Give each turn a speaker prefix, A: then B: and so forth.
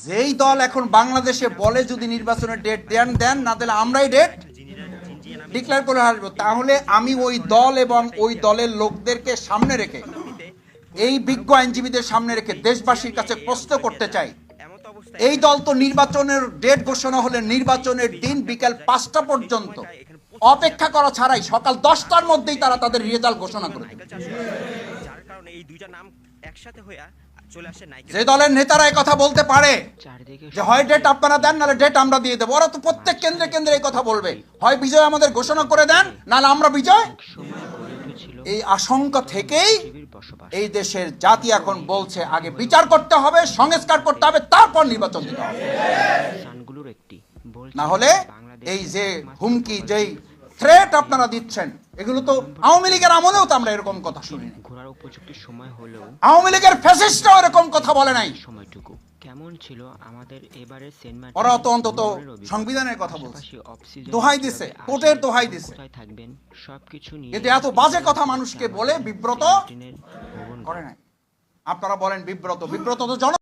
A: যেই দল এখন বাংলাদেশে বলে যদি নির্বাচনের ডেট দেন না দিলে আমরাই ডেট ডিক্লেয়ার করে আসবো, তাহলে আমি ওই দল এবং ওই দলের লোকদেরকে সামনে রেখে, এই বিজ্ঞ আইনজীবীদের সামনে রেখে দেশবাসীর কাছে প্রশ্ন করতে চাই, এই দল তো নির্বাচনের ডেট ঘোষণা হলে নির্বাচনের দিন বিকাল 5টা পর্যন্ত অপেক্ষা করা ছাড়াই সকাল 10টার মধ্যেই তারা তাদের রেজাল্ট ঘোষণা করে দেবে। যে দলের নেতারা এই কথা বলতে পারে যে হয় ডেট আপনারা দেন নাহলে ডেট আমরা দিয়ে দেবো, ওরা তো প্রত্যেক কেন্দ্রে কেন্দ্রে এই কথা বলবে, হয় বিজয় আমাদের ঘোষণা করে দেন নাহলে আমরা বিজয়। এই আশঙ্কা থেকেই এই দেশের জাতি এখন বলছে আগে বিচার করতে হবে, সংস্কার করতে হবে, তারপর নির্বাচন দিতে হবে। না হলে এই যে হুমকি, যেই থ্রেট আপনারা দিচ্ছেন, এগুলো তো আওয়ামী লীগের আমলেও তো আমরা এরকম কথা শুনি।
B: ঘোরার উপযুক্ত সময় হলেও
A: আওয়ামী লীগের ফ্যাসিস্টরাও এরকম কথা বলে নাই।
B: সময়টুকু কেমন ছিল আমাদের এবারে সেন্ট মার্টিন?
A: ওরা তো অন্তত সংবিধানের কথা বলছে, দোহাই দিছে, কোর্টের দোহাই দিছে,
B: কোথায় থাকবেন সবকিছু নিয়ে
A: কিন্তু এত বাজে কথা মানুষকে বলে বিব্রত করে নাই। আপনারা বলেন বিব্রত তো জন